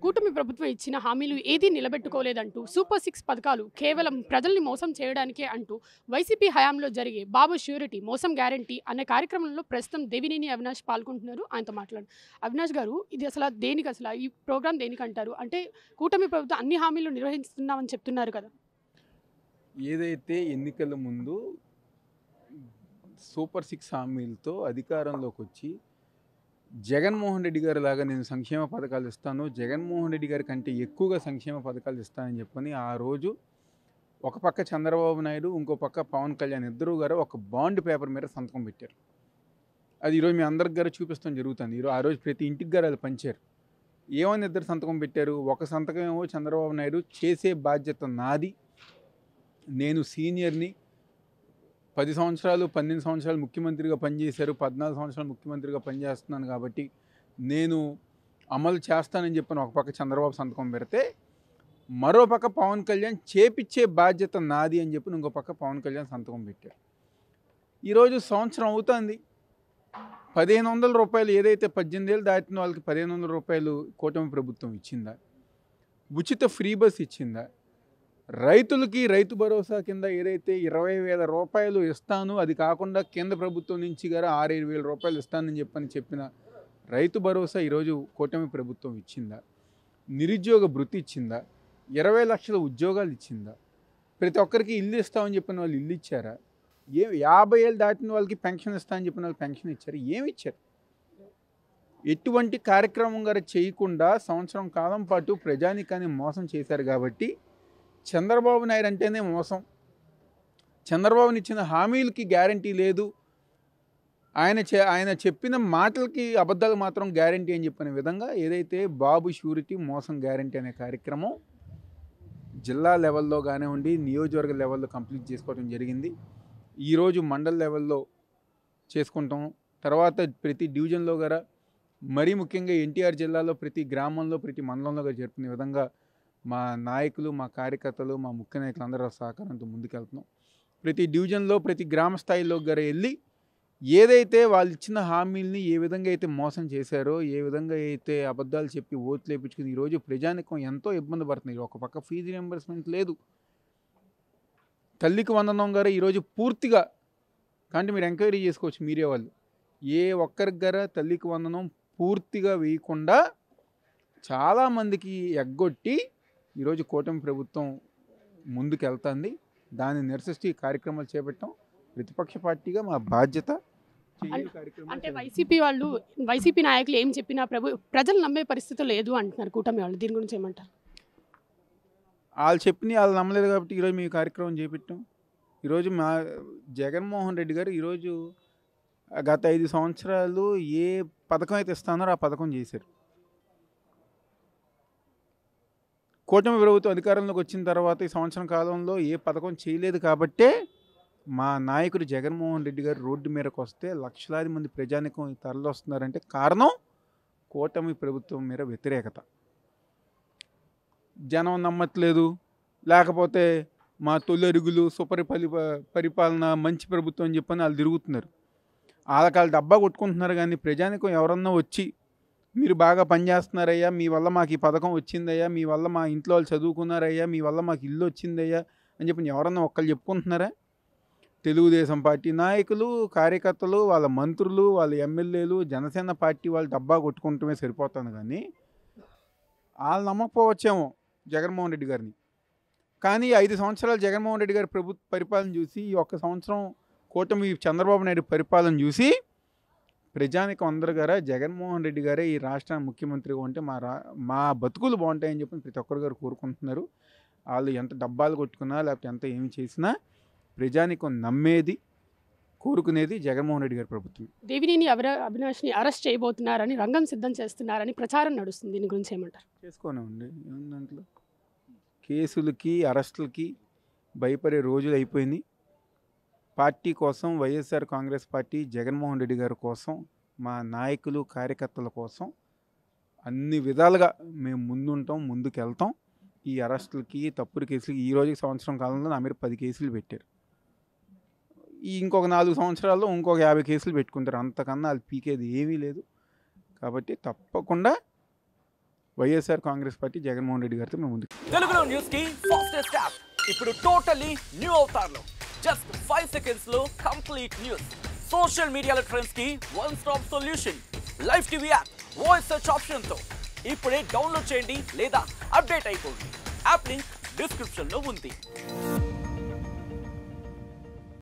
కూటమి ప్రభుత్వం ఇచ్చిన హామీలు ఏదీ నిలబెట్టుకోలేదంటూ సూపర్ 6 పథకాలు కేవలం ప్రజల్ని మోసం చేయడానికే అంటూ వైసీపీ హయాంలో జరిగే బాబు ష్యూరిటీ మోసం గ్యారంటీ అనే కార్యక్రమంలో ప్రస్తుతం దేవినేని అవినాష్ పాల్గొంటున్నారు. ఆయనతో మాట్లాడు. అవినాష్ గారు, ఇది అసలు దేనికి, అసలు ఈ ప్రోగ్రామ్ దేనికి అంటారు? అంటే కూటమి ప్రభుత్వం అన్ని హామీలు నిర్వహిస్తున్నామని చెప్తున్నారు కదా. ఏదైతే ఎన్నికల ముందు సూపర్ 6 హామీలతో అధికారంలోకి వచ్చి జగన్మోహన్ రెడ్డి గారి లాగా నేను సంక్షేమ పథకాలు ఇస్తాను, జగన్మోహన్ రెడ్డి గారి కంటే ఎక్కువగా సంక్షేమ పథకాలు ఇస్తానని చెప్పని ఆ రోజు ఒక పక్క చంద్రబాబు నాయుడు, ఇంకో పక్క పవన్ కళ్యాణ్ ఇద్దరు గారు ఒక బాండ్ పేపర్ మీద సంతకం పెట్టారు. అది ఈరోజు మీ అందరికి గారు చూపిస్తాం జరుగుతుంది. ఈరోజు ఆ రోజు ప్రతి ఇంటికి గారు అది పంచారు. ఏమని ఇద్దరు సంతకం పెట్టారు? ఒక సంతకం ఏమో చంద్రబాబు నాయుడు, చేసే బాధ్యత నాది, నేను సీనియర్ని, 10 సంవత్సరాలు 12 సంవత్సరాలు ముఖ్యమంత్రిగా పనిచేశారు, 14 సంవత్సరాలు ముఖ్యమంత్రిగా పనిచేస్తున్నాను కాబట్టి నేను అమలు చేస్తానని చెప్పని ఒక పక్క చంద్రబాబు సంతకం పెడితే, మరో పక్క పవన్ కళ్యాణ్ చేపిచ్చే బాధ్యత నాది అని చెప్పి ఇంకో పక్క పవన్ కళ్యాణ్ సంతకం పెట్టారు. ఈరోజు సంవత్సరం అవుతుంది. 1500 రూపాయలు ఏదైతే 18 ఏళ్ళు దాటిన వాళ్ళకి 1500 రూపాయలు కూటమి ప్రభుత్వం ఇచ్చిందా? ఉచిత ఫ్రీ బస్ ఇచ్చిందా? రైతులకి రైతు భరోసా కింద ఏదైతే 20,000 రూపాయలు ఇస్తాను, అది కాకుండా కేంద్ర ప్రభుత్వం నుంచి గారు 6,000 రూపాయలు ఇస్తానని చెప్పిన రైతు భరోసా ఈరోజు కూటమి ప్రభుత్వం ఇచ్చిందా? నిరుద్యోగ భృతి ఇచ్చిందా? 20 లక్షల ఉద్యోగాలు ఇచ్చిందా? ప్రతి ఒక్కరికి ఇల్లు ఇస్తామని చెప్పిన వాళ్ళు ఇల్లు ఇచ్చారా? 50 ఏళ్ళు దాటిన వాళ్ళకి పెన్షన్ ఇస్తామని చెప్పిన వాళ్ళు పెన్షన్ ఇచ్చారు? ఏమి ఇచ్చారు? ఎటువంటి కార్యక్రమం గారు చేయకుండా సంవత్సరం కాలం పాటు ప్రజానికాన్ని మోసం చేశారు. కాబట్టి చంద్రబాబు నాయుడు అంటేనే మోసం. చంద్రబాబుని ఇచ్చిన హామీలకి గ్యారంటీ లేదు, ఆయన చెప్పిన మాటలకి అబద్ధాలు మాత్రం గ్యారంటీ అని చెప్పిన విధంగా ఏదైతే బాబు ష్యూరిటీ మోసం గ్యారంటీ అనే కార్యక్రమం జిల్లా లెవెల్లో కానివ్వండి, నియోజకవర్గ లెవెల్లో కంప్లీట్ చేసుకోవడం జరిగింది. ఈరోజు మండల లెవెల్లో చేసుకుంటాం. తర్వాత ప్రతి డివిజన్లో గారా, మరీ ముఖ్యంగా ఎన్టీఆర్ జిల్లాలో ప్రతి గ్రామంలో ప్రతి మండలంలో గారు జరుపుకునే విధంగా మా నాయకులు, మా కార్యకర్తలు, మా ముఖ్య నాయకులు అందరూ సహకారంతో ముందుకెళ్తున్నాం. ప్రతి డివిజన్లో ప్రతి గ్రామ స్థాయిలో గారు వెళ్ళి ఏదైతే వాళ్ళు ఇచ్చిన హామీల్ని ఏ విధంగా అయితే మోసం చేశారో, ఏ విధంగా అయితే అబద్ధాలు చెప్పి ఓట్లు వేయించుకుని ఈరోజు ప్రజానికం ఎంతో ఇబ్బంది పడుతుంది. ఒక పక్క ఫీజు రియంబర్స్మెంట్ లేదు, తల్లికి వందనం గారు ఈరోజు పూర్తిగా, కానీ మీరు ఎంక్వైరీ చేసుకోవచ్చు మీరే వాళ్ళు, ఏ ఒక్కరికి గారా తల్లికి వందనం పూర్తిగా వేయకుండా చాలామందికి ఎగ్గొట్టి ఈరోజు కూటమి ప్రభుత్వం ముందుకు వెళ్తుంది. దాన్ని నిరసిస్తూ ఈ కార్యక్రమాలు చేపట్టాం. ప్రతిపక్ష పార్టీగా మా బాధ్యత. అంటే వైసీపీ నాయకులు ఏం చెప్పినా ప్రజలు నమ్మే పరిస్థితి లేదు అంటున్నారు కూటమి వాళ్ళు. దీని గురించి ఏమంటారు? వాళ్ళు చెప్పిన వాళ్ళు నమ్మలేదు కాబట్టి ఈరోజు మేము కార్యక్రమం చేపట్టాం. ఈరోజు మా జగన్మోహన్ రెడ్డి గారు ఈరోజు గత 5 సంవత్సరాలు ఏ పథకం అయితే ఇస్తానో ఆ పథకం చేశారు. కూటమి ప్రభుత్వం అధికారంలోకి వచ్చిన తర్వాత ఈ సంవత్సరం కాలంలో ఏ పథకం చేయలేదు కాబట్టే మా నాయకుడు జగన్మోహన్ రెడ్డి గారు రోడ్డు మీదకి వస్తే లక్షలాది మంది ప్రజానికం తరలి వస్తున్నారంటే కారణం కూటమి ప్రభుత్వం మీద వ్యతిరేకత. జనం నమ్మట్లేదు, లేకపోతే మా తొలి అరుగులు పరిపాలన మంచి ప్రభుత్వం అని చెప్పని వాళ్ళు తిరుగుతున్నారు. వాళ్ళకి డబ్బా కొట్టుకుంటున్నారు. కానీ ప్రజానికం ఎవరన్నా వచ్చి మీరు బాగా పనిచేస్తున్నారయ్యా, మీ వల్ల మాకు ఈ పథకం వచ్చిందయ్యా, మీ వల్ల మా ఇంట్లో వాళ్ళు చదువుకున్నారయ్యా, మీ వల్ల మాకు ఇల్లు వచ్చిందయ్యా అని చెప్పి ఎవరన్నా ఒక్కళ్ళు చెప్పుకుంటున్నారా? తెలుగుదేశం పార్టీ నాయకులు, కార్యకర్తలు, వాళ్ళ మంత్రులు, వాళ్ళ ఎమ్మెల్యేలు, జనసేన పార్టీ వాళ్ళు డబ్బా కొట్టుకుంటమే సరిపోతుంది. కానీ వాళ్ళు నమ్మకపోవచ్చేమో జగన్మోహన్ రెడ్డి గారిని. కానీ 5 సంవత్సరాలు జగన్మోహన్ రెడ్డి గారి పరిపాలన చూసి, ఈ ఒక్క సంవత్సరం కూటమి చంద్రబాబు నాయుడు పరిపాలన చూసి ప్రజానికం అందరు గారా జగన్మోహన్ రెడ్డి గారే ఈ రాష్ట్రానికి ముఖ్యమంత్రిగా ఉంటే మా బతుకులు బాగుంటాయని చెప్పి ప్రతి ఒక్కరు గారు కోరుకుంటున్నారు. వాళ్ళు ఎంత డబ్బాలు కొట్టుకున్నా లేకపోతే ఎంత ఏమి చేసినా ప్రజానికం నమ్మేది, కోరుకునేది జగన్మోహన్ రెడ్డి గారి ప్రభుత్వం. దేవినేని అవినాష్ని అరెస్ట్ చేయబోతున్నారని, రంగం సిద్ధం చేస్తున్నారని ప్రచారం నడుస్తుంది. దీని గురించి ఏమంటారు? చేసుకోనివ్వండి, దాంట్లో కేసులకి అరెస్టులకి భయపడే రోజులు అయిపోయింది. పార్టీ కోసం, వైఎస్ఆర్ కాంగ్రెస్ పార్టీ, జగన్మోహన్ రెడ్డి గారి కోసం, మా నాయకులు కార్యకర్తల కోసం అన్ని విధాలుగా మేము ముందుంటాం, ముందుకెళ్తాం. ఈ అరెస్టులకి తప్పుడు కేసులకి ఈ రోజుకి సంవత్సరం కాలంలో నా మీద 10 కేసులు పెట్టారు. ఇంకొక 4 సంవత్సరాల్లో ఇంకొక 50 కేసులు పెట్టుకుంటారు. అంతకన్నా అది పీకేది ఏమీ లేదు. కాబట్టి తప్పకుండా వైఎస్ఆర్ కాంగ్రెస్ పార్టీ జగన్మోహన్ రెడ్డి గారితో మేము ముందుకు. తెలుగులో న్యూస్ కి ఫాస్టెస్ట్ యాప్ ఇప్పుడు టోటలీ న్యూ అవతార్లో జస్ట్ 5 seconds లో కంప్లీట్ న్యూస్. సోషల్ మీడియాలో ట్రెండ్స్ కి one stop solution. Live TV app voice search option తో ఇప్పుడే డౌన్లోడ్ చేయండి లేదా అప్డేట్ అయిపోండి. యాప్ లింక్ డిస్క్రిప్షన్ లో ఉంది.